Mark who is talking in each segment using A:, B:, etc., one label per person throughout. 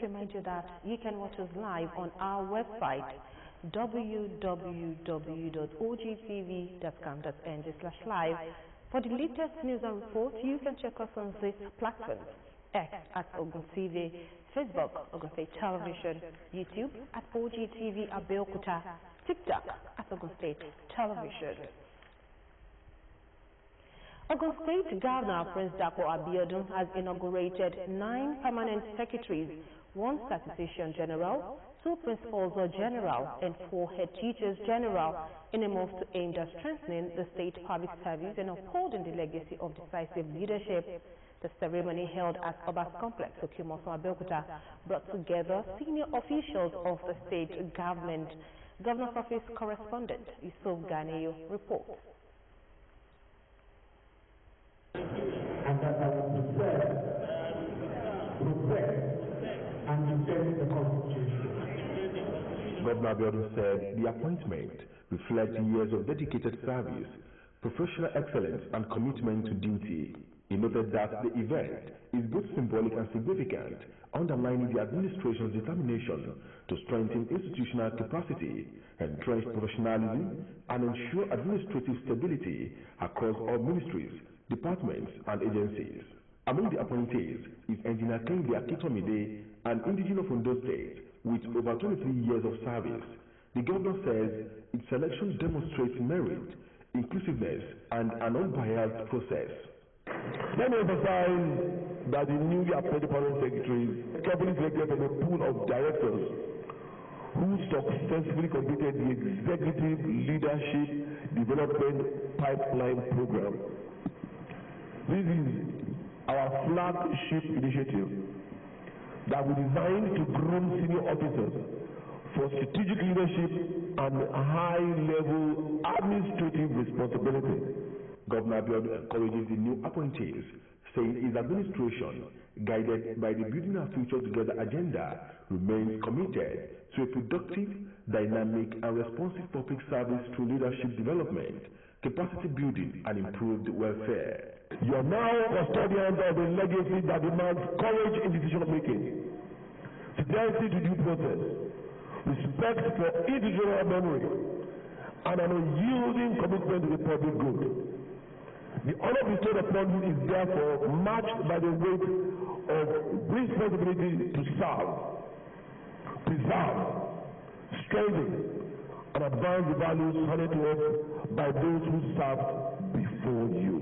A: remind you that you can watch us live on our website www.ogtv.com.ng/live. For the latest news and reports, you can check us on these platforms: X at Ogun TV, Facebook, Ogun State Television, YouTube at OGTV Abeokuta, TikTok at Ogun State Television. Ogun State Governor Prince Dapo Abiodun has inaugurated 9 permanent secretaries, 1 statistician general, 2 principals general, and 4 head teachers general in a move to aim at strengthening the state public service and upholding the legacy of decisive leadership. The ceremony held at Obas Complex, Okimoso, Abeokuta, brought together senior officials of the state government. Governor's Office correspondent Yusuf Ganeyo reports.
B: And that I will preserve, protect, and defend the Constitution.
C: Governor Abiodun said the appointment reflects years of dedicated service, professional excellence, and commitment to duty. He noted that the event is both symbolic and significant, underlining the administration's determination to strengthen institutional capacity, entrench professionalism, and ensure administrative stability across all ministries, departments, and agencies. Among the appointees is Engineer Kehinde Akintomide, an indigenous of Ondo State with over 23 years of service. The governor says its selection demonstrates merit, inclusiveness, and an unbiased process.
D: Let me emphasize that the newly appointed permanent secretaries carefully selected from a pool of directors who successfully completed the Executive Leadership Development Pipeline Program. This is our flagship initiative that we designed to groom senior officers for strategic leadership and high-level administrative responsibility.
C: Governor Abiodun encourages the new appointees, saying his administration, guided by the Building Our Future Together agenda, remains committed to a productive, dynamic, and responsive public service through leadership development, capacity building, and improved welfare.
D: You are now custodians of a legacy that demands courage in decision-making, fidelity to due process, respect for individual memory, and an unyielding commitment to the public good. The honor bestowed upon you is therefore matched by the weight of responsibility to serve, preserve, strengthen, and advance the values handed to us by those who served before you.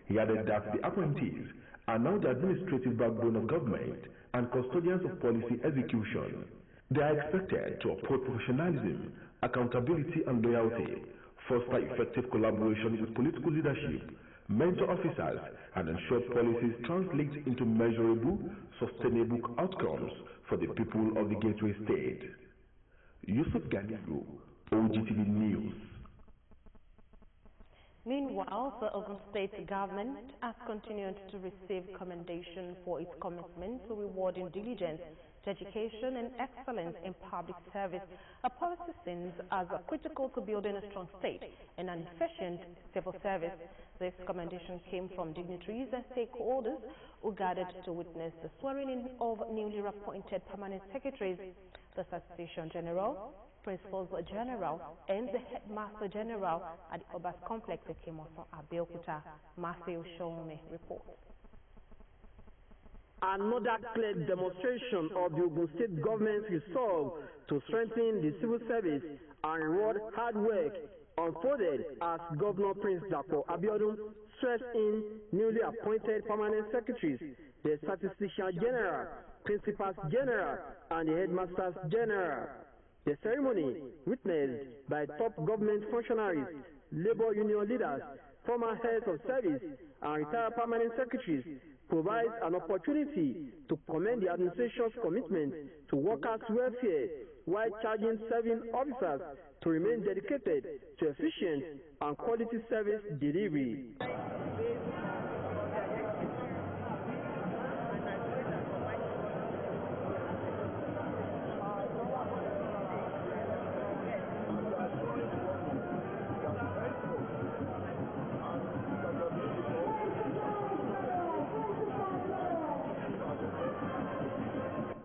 C: He added that the appointees are now the administrative backbone of government and custodians of policy execution. They are expected to uphold professionalism, accountability, and loyalty, foster effective collaboration with political leadership, mentor officers, and ensure policies translate into measurable, sustainable outcomes for the people of the Gateway State. Yusuf Ganeyo, OGTV News.
A: Meanwhile, the Ogun State government has continued to receive commendation for its commitment to rewarding diligence, dedication, and excellence in public service, a policy seen as critical to building a strong state and an efficient civil service. This commendation came from dignitaries and stakeholders who gathered to witness the swearing-in of newly appointed permanent secretaries, the Statistician General, Principals General, and the Headmaster General at the Obas Complex in Okimoso, Abeokuta. Matthew Showme reports.
E: Another clear demonstration of the Ogun State government's resolve to strengthen the civil service and reward hard work unfolded as Governor Prince Dapo Abiodun swears in newly appointed permanent secretaries, the Statistician General, Principals General, and the Headmasters General. The ceremony, witnessed by top government functionaries, labor union leaders, former heads of service, and retired permanent secretaries, provides an opportunity to commend the administration's commitment to workers' welfare while charging serving officers to remain dedicated to efficient and quality service delivery.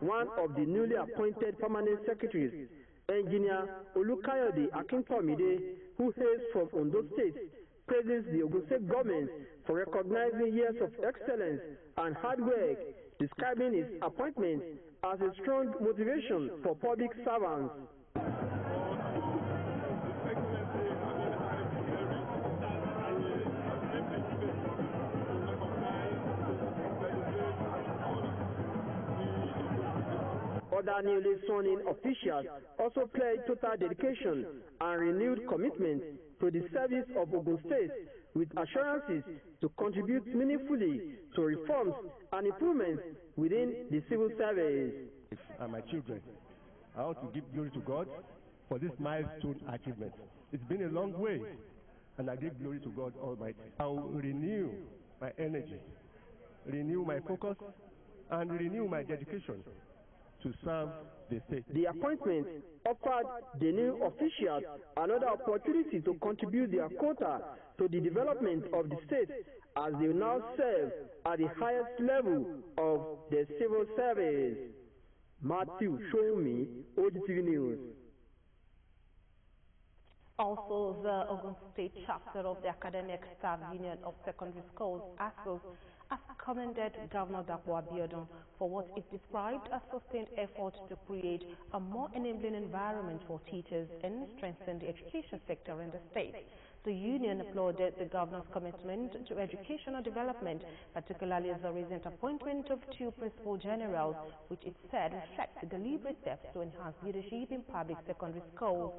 E: one of the newly appointed permanent secretaries, Engineer Olukayode Akintomide, who hails from Ondo State, praises the Ogun State government for recognizing years of excellence and hard work, describing his appointment as a strong motivation for public servants. Other newly sworn-in officials also pledged total dedication and renewed commitment to the service of Ogun State, with assurances to contribute meaningfully to reforms and improvements within the civil service.
F: And my children, I want to give glory to God for this milestone achievement. It's been a long way, and I give glory to God Almighty. I will renew my energy, renew my focus, and renew my dedication to serve the state.
E: The appointment offered the new officials another opportunity to contribute their quota to the development of the state, as they now serve at the highest level of the civil service. Matthew, show me OGTV News.
A: Also, the Ogun State chapter of the Academic Staff Union of Secondary Schools, ASUS, has commended Governor Dapo Abiodun for what is described as sustained effort to create a more enabling environment for teachers and strengthen the education sector in the state. The union applauded the governor's commitment to educational development, particularly as the recent appointment of 2 principal generals, which it said reflects deliberate steps to enhance leadership in public secondary schools.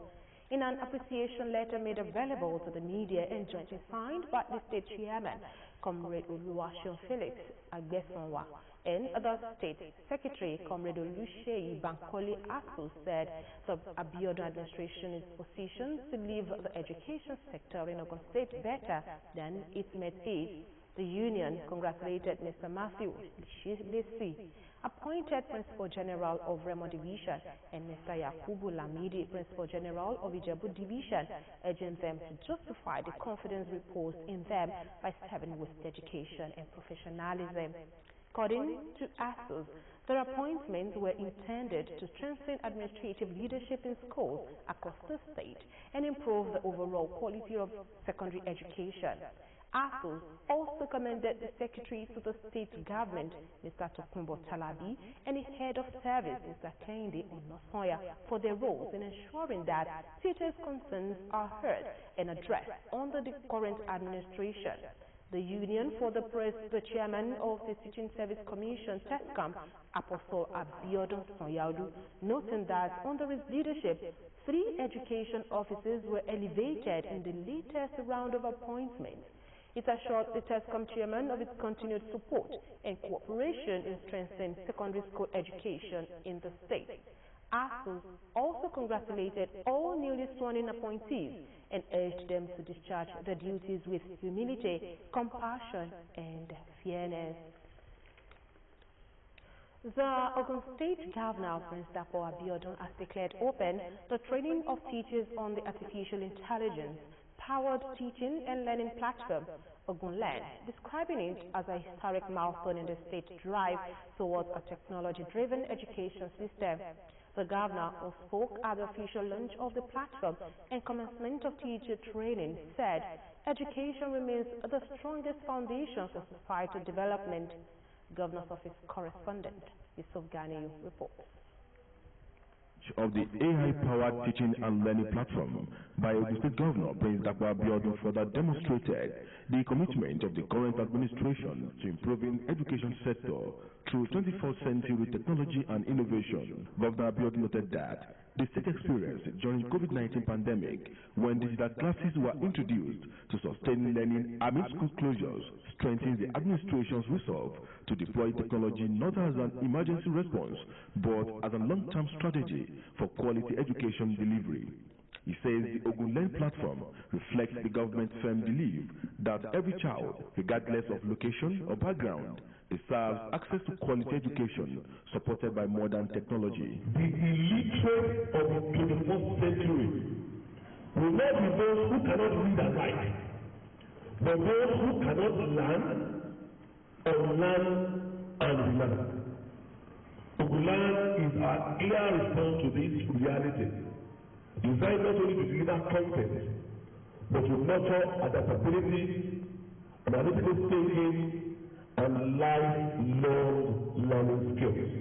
A: In an appreciation letter made available to the media and jointly signed by the state chairman, Comrade Oluwaseun Felix Agbesonwa, and the state secretary, Comrade Olusheyi Bankole Asu, said the Abiodun administration is positioned to leave the education sector in Ogun State better than its mate is. The union congratulated Mr. Matthew Lisi, appointed Principal General of Remo Division, and Mr. Yakubu Lamidi, Principal General of Ijebu Division, urging them to justify the confidence reposed in them by serving with dedication and professionalism. According to ASUS, their appointments were intended to strengthen administrative leadership in schools across the state and improve the overall quality of secondary education. ASUS also commended the secretary to the state government, Mr. Tokumbo Talabi, and his head of service, Mr. Kehinde Onosoya, for their roles in ensuring that teachers' concerns are heard and addressed under the current administration. The Union for the Press, the chairman of the Teaching Service Commission, TESCAM, Apostle Abiodun Sonyaudu, noting that under his leadership, 3 education officers were elevated in the latest round of appointments. It assured the TESCAM chairman of its continued support and cooperation in strengthening secondary school education in the state. ASUS also congratulated all newly sworn-in appointees and urged them to discharge their duties with humility, compassion, and fairness. The Ogun State Governor, Prince Dapo Abiodun, has declared open the training of teachers on the artificial intelligence powered teaching and learning platform, OgunLearn, describing it as a historic milestone in the state's drive towards a technology-driven education system. The governor, who spoke at the official launch of the platform and commencement of teacher training, said education remains the strongest foundation for societal development. Governor's Office correspondent Yusuf Ganiyu reports.
C: Of the AI-powered teaching and learning platform by Ogun State Governor Prince Dapo Abiodun further demonstrated the commitment of the current administration to improving education sector through 21st century technology and innovation. Governor Abiodun noted that the state experienced during COVID-19 pandemic, when digital classes were introduced to sustain learning amid school closures, strengthens the administration's resolve to deploy technology not as an emergency response, but as a long-term strategy for quality education delivery. He says the OgunLearn platform reflects the government's firm belief that every child, regardless of location or background, deserves access to quality education supported by modern technology.
D: The illiterate of the 21st century will not be those who cannot read and write, but those who cannot learn, unlearn, and relearn. Oguland is a clear response to this reality, designed not only to deliver content, but to nurture adaptability, analytical thinking, and lifelong learning skills.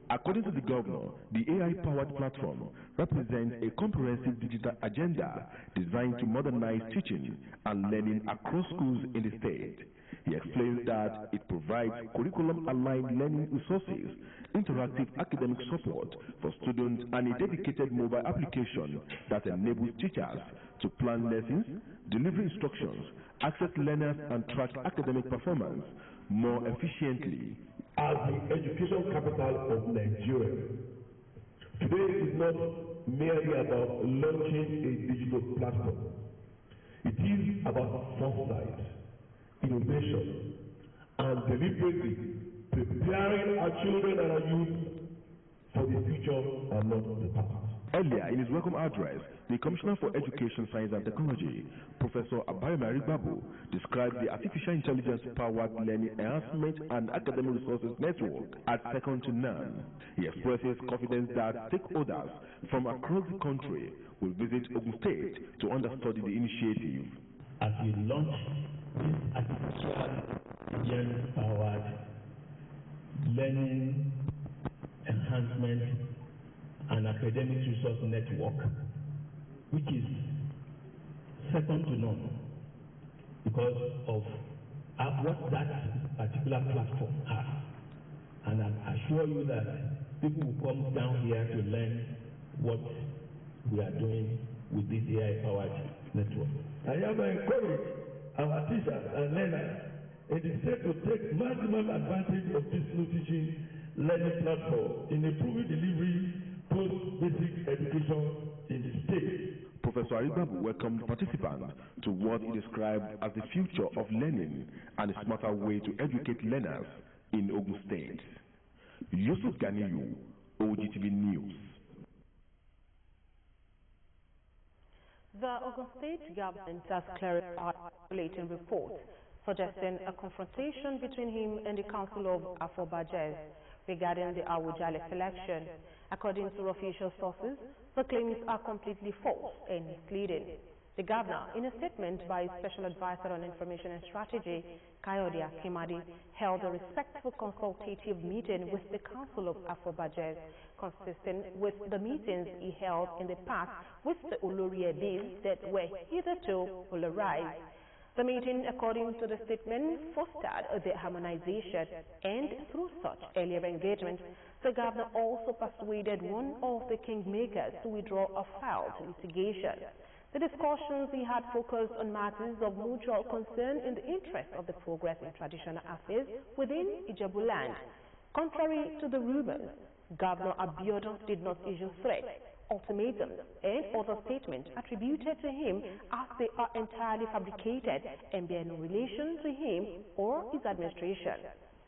C: According to the governor, the AI-powered platform represents a comprehensive digital agenda designed to modernize teaching and learning across schools in the state. He explains that it provides curriculum-aligned learning resources, interactive academic support for students, and a dedicated mobile application that enables teachers to plan lessons, deliver instructions, access learners, and track academic performance more efficiently.
D: As the education capital of Nigeria, today is not merely about launching a digital platform. It is about foresight, innovation, and deliberately preparing our children and our youth for the future and not the past.
C: Earlier in his welcome address, the Commissioner for Education, Science and Technology, Professor Abayomi Babu, described the Artificial Intelligence-Powered Learning Enhancement and Academic Resources Network as second to none. He expresses confidence that stakeholders from across the country will visit Ogun State to understudy the initiative.
B: As we launch this Artificial Intelligence-Powered Learning Enhancement and Academic Resource Network, which is second to none because of what that particular platform has. And I assure you that people will come down here to learn what we are doing with this AI-powered network.
D: I have encouraged our teachers and learners in the state to take maximum advantage of this new teaching learning platform in improving delivery post-basic education in the state.
C: Professor Aribabu welcomed participants to what he described as the future of learning and a smarter way to educate learners in Ogun State. Yusuf Ganiyu, OGTV News.
A: The Ogun State government has clarified relating reports suggesting a confrontation between him and the Council of Afro-Bajes regarding the Awujale selection. According to official sources, the claims are completely false and misleading. The governor, in a statement by Special Advisor on Information and Strategy, Kayode Akimade, held a respectful consultative meeting with the Council of Afro-Bajes, consistent with the meetings he held in the past with the Olori Edis that were hitherto polarized. The meeting, according to the statement, fostered the harmonization, and through such earlier engagement, the governor also persuaded one of the kingmakers to withdraw a filed litigation. The discussions he had focused on matters of mutual concern in the interest of the progress in traditional affairs within Ijebu land. Contrary to the rumors, Governor Abiodun did not issue threats, ultimatums, and other statements attributed to him as they are entirely fabricated and bear no relation to him or his administration.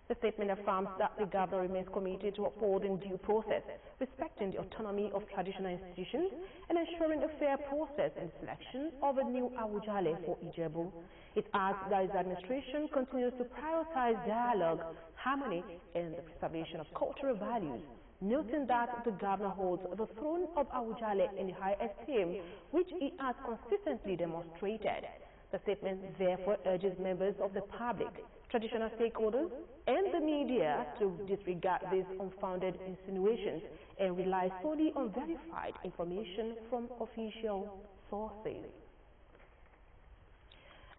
A: The statement affirms that the governor remains committed to upholding due process, respecting the autonomy of traditional institutions, and ensuring a fair process in the selection of a new Awujale for Ijebu. It adds that his administration continues to prioritize dialogue, harmony, and the preservation of cultural values, noting that the governor holds the throne of Awujale in high esteem, which he has consistently demonstrated. The statement therefore urges members of the public, traditional stakeholders, and the media to disregard these unfounded insinuations and rely solely on verified information from official sources.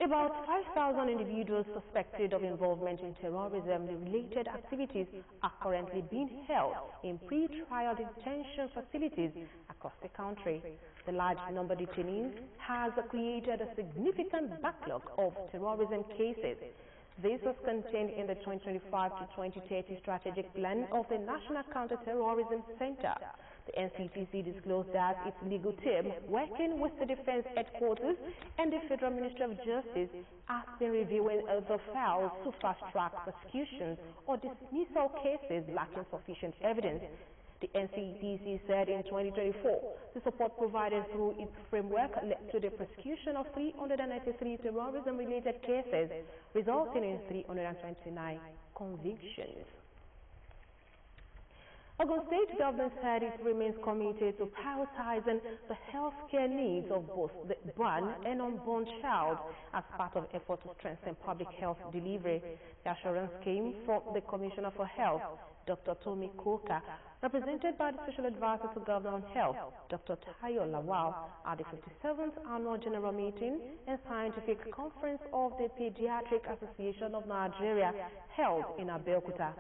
A: About 5,000 individuals suspected of involvement in terrorism-related activities are currently being held in pre-trial detention facilities across the country. The large number of detainees has created a significant backlog of terrorism cases. This was contained in the 2025 to 2030 strategic plan of the National Counter-Terrorism Center. The NCTC disclosed that its legal team, working with the Defense Headquarters and the Federal Ministry of Justice, has been reviewing the files to fast-track prosecutions or dismissal cases lacking sufficient evidence. The NCTC said in 2024, the support provided through its framework led to the prosecution of 393 terrorism-related cases, resulting in 329 convictions. Ogun State government said it remains committed to prioritizing the healthcare needs of both the born and unborn child as part of efforts to strengthen public health delivery. The assurance came from the Commissioner for Health, Dr. Tommy Koka, represented by the Special Advisor to Governor on Health, Dr. Tayo Lawal, at the 57th Annual General Meeting and Scientific Conference of the Pediatric Association of Nigeria held in Abeokuta.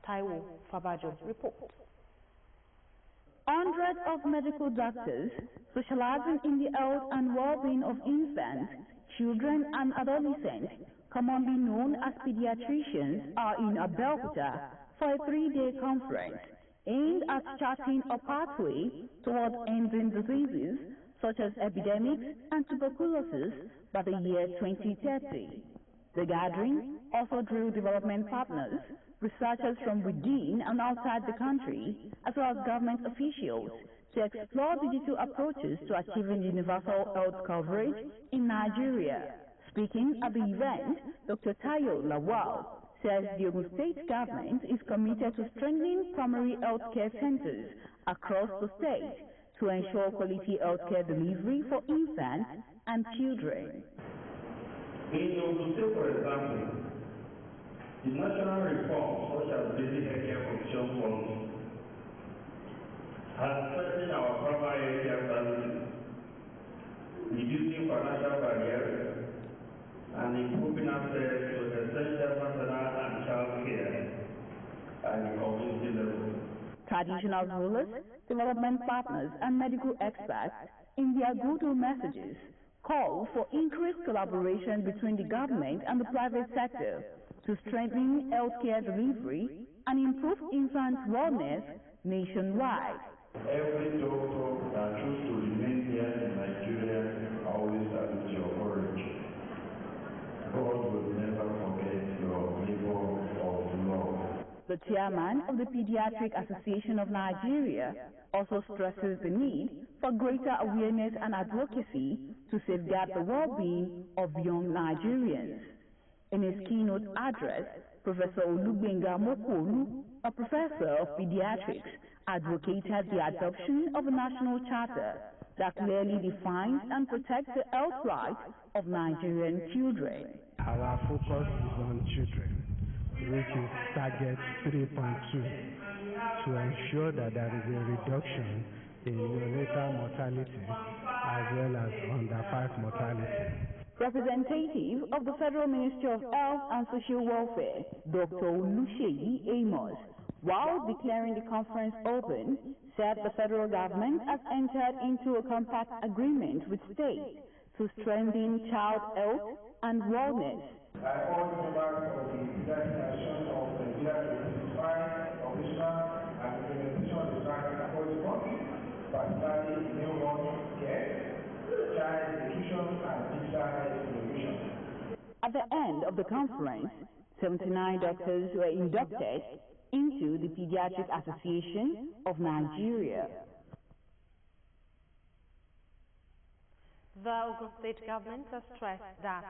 A: Taiwo Fabajo reports.
G: Hundreds of medical doctors specializing in the health and well-being of infants, children and adolescents, commonly known as pediatricians, are in Abeokuta for a 3-day conference aimed at charting a pathway towards ending diseases such as epidemics and tuberculosis by the year 2030. The gathering also drew development partners, researchers from within and outside the country, as well as government officials, to explore digital approaches to achieving universal health coverage in Nigeria. Speaking at the event, Dr. Tayo Lawal says the Ogun State government is committed to strengthening primary healthcare centers across the state to ensure quality healthcare delivery for infants and children.
H: In Ogun State, for example, the national reform, such as basic healthcare provision policy, has strengthened our primary healthcare services, reducing financial barriers and improving access to essential maternal and child care at the community level.
G: Traditional rulers, development partners, and medical experts, in their go-to messages, call for increased collaboration between the government and the private sector to strengthen healthcare delivery and improve infant wellness nationwide.
H: Every doctor that chooses to remain here in Nigeria always salute your courage. God will never forget your labor of love.
G: The chairman of the Pediatric Association of Nigeria also stresses the need for greater awareness and advocacy to safeguard the well-being of young Nigerians. In his keynote address, Professor Olugbenga Mokolu, a professor of pediatrics, advocated the adoption of a national charter that clearly defines and protects the health rights of Nigerian children.
I: Our focus is on children, which is target 3.2, to ensure that there is a reduction in neonatal mortality as well as under 5 mortality.
G: Representative of the Federal Ministry of Health and Social Welfare, Dr. Oluseyi Amos, while declaring the conference open, said the federal government has entered into a compact agreement with states to strengthen child health and wellness.
H: I urge members of the Pediatric Association of Nigeria to intensify operational and implementation of the strategy across the country, particularly in newborn care, child nutrition, and digital health innovation.
G: At the end of the conference, 79 doctors were inducted into the Pediatric Association of Nigeria.
A: The Ogun State government has stressed that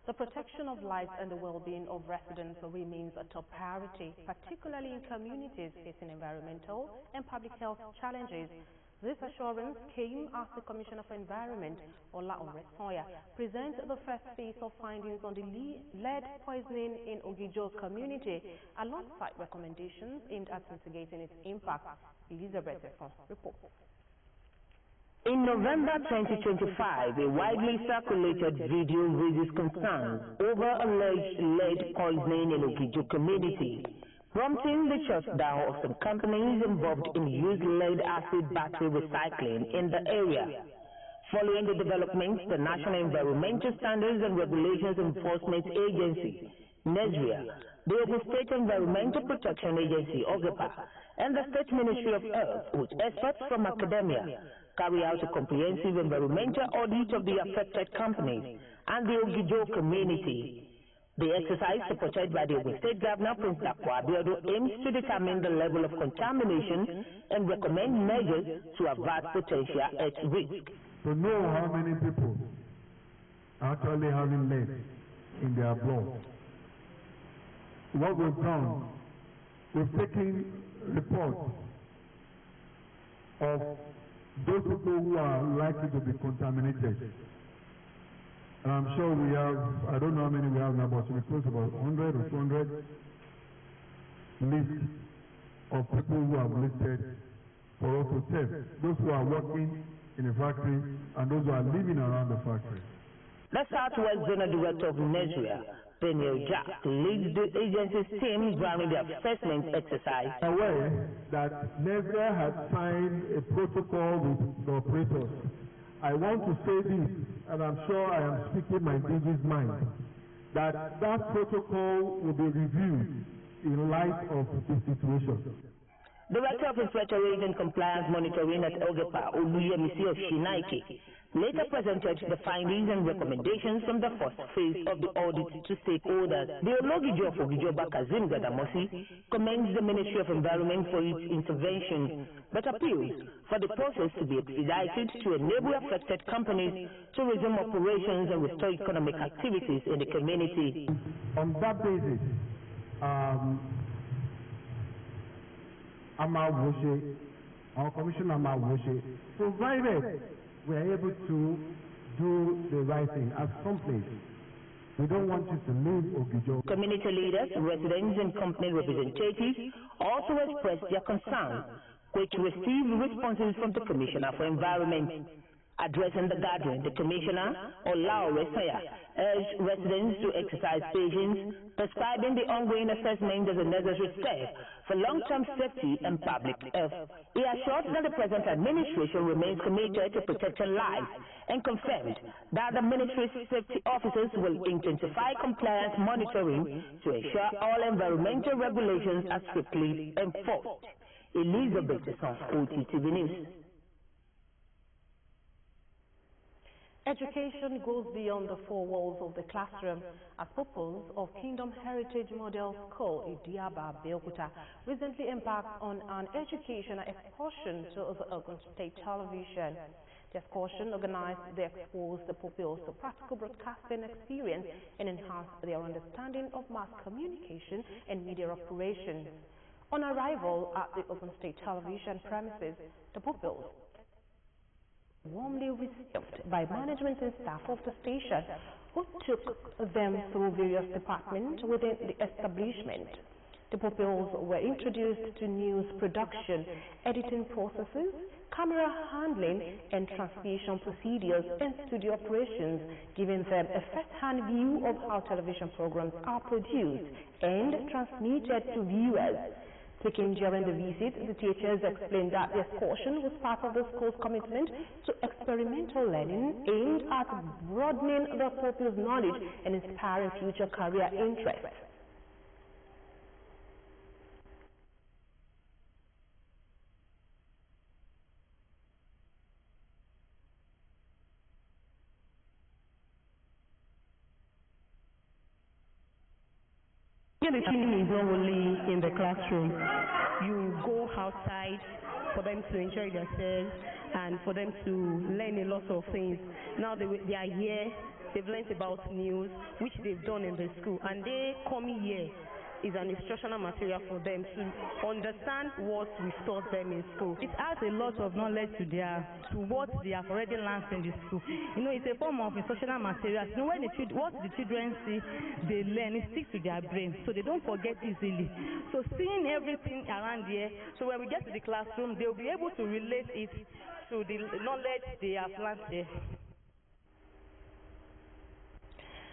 A: the protection of lives and the well-being of residents remains a top priority, particularly in communities facing environmental and public health challenges. This assurance came as the Commissioner for Environment, Ola Oresoya, presented the first phase of findings on the lead poisoning in Ogijo community, alongside recommendations aimed at mitigating its impact. Elizabeth Efon reports.
J: In November 2025, a widely circulated video raises concerns over alleged lead poisoning in Ogijo community, prompting the shutdown of some companies involved in used lead-acid battery recycling in the area. Following the developments, the National Environmental Standards and Regulations Enforcement Agency, NESRIA, the Ogun State Environmental Protection Agency, OGEPA, and the State Ministry of Health, with experts from academia, carry out a comprehensive environmental audit of the affected companies and the Ogijo community. The exercise, supported by the Ogun State Governor, Prince Dakwa Abiodun, aims to determine the level of contamination and recommend measures to avert potential health risk.
K: To know how many people are actually having lead in their blood, what we've done, we've taken reports of those people who are likely to be contaminated. And I'm sure we have, I don't know how many we have now, but we close about 100 or 200 lists of people who have listed for us to test. Those who are working in a factory and those who are living around the factory.
J: The Southwest Zonal Director of Nigeria, Daniel Jack, leads the agency's team during the assessment exercise.
K: Aware that Nigeria has signed a protocol with the operators. I want to say this, and I'm sure I am speaking my DG's mind, that protocol will be reviewed in light of the situation.
J: Director of Inspectorate and Compliance Monitoring at OGTV, Oluyemisi of Shinaike, later presented the findings and recommendations from the first phase of the audit to stakeholders. The Ologijo of Ogijoba Kazim Gadamosi commends the Ministry of Environment for its intervention, but appeals for the process to be expedited to enable affected companies to resume operations and restore economic activities in the community.
K: On that basis, our Commissioner Amawoshe, provided we are able to do the right thing as companies. We don't want you to leave Ogijo.
J: Community leaders, residents, and company representatives also expressed their concerns, which received responses from the Commissioner for Environment. Addressing the gathering, the Commissioner, Olao Resaya, urged residents to exercise patience, prescribing the ongoing assessment as a necessary step for long-term safety and public health. He assured that the present administration remains committed to protecting lives and confirmed that the ministry's safety officers will intensify compliance monitoring to ensure all environmental regulations are strictly enforced. Elizabeth Son, OGTV News.
A: Education goes beyond the four walls of the classroom as pupils of Kingdom Heritage Model School, Idiaba, Beokuta, recently embarked on an educational excursion to the Ogun State Television. The excursion organized to expose the pupils to practical broadcasting experience and enhance their understanding of mass communication and media operations. On arrival at the Ogun State Television premises, the pupils warmly received by management and staff of the station, who took them through various departments within the establishment. The pupils were introduced to news production, editing processes, camera handling, and transmission procedures and studio operations, giving them a first-hand view of how television programs are produced and transmitted to viewers. Speaking during the visit, the teachers explained that the excursion was part of the school's commitment to experimental learning aimed at broadening the pupils' knowledge and inspiring future career interests.
L: The feeling is not only in the classroom. You go outside for them to enjoy themselves and for them to learn a lot of things. Now they are here, they've learned about news, which they've done in the school, and they coming here is an instructional material for them to understand what we taught them in school.
M: It adds a lot of knowledge to what they have already learned in the school. You know, it's a form of instructional material. You know, when what the children see, they learn, it sticks to their brain, so they don't forget easily. So seeing everything around here, so when we get to the classroom, they'll be able to relate it to the knowledge they have learned here.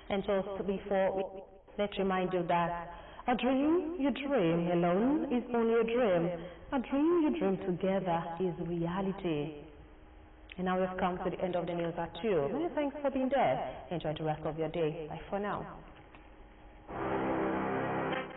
A: And just before, let's remind you that a dream you dream alone is only a dream. A dream you dream together is reality. And now we've come to the end of the news at 2. Many thanks for being there. Enjoy the rest of your day. Bye for now.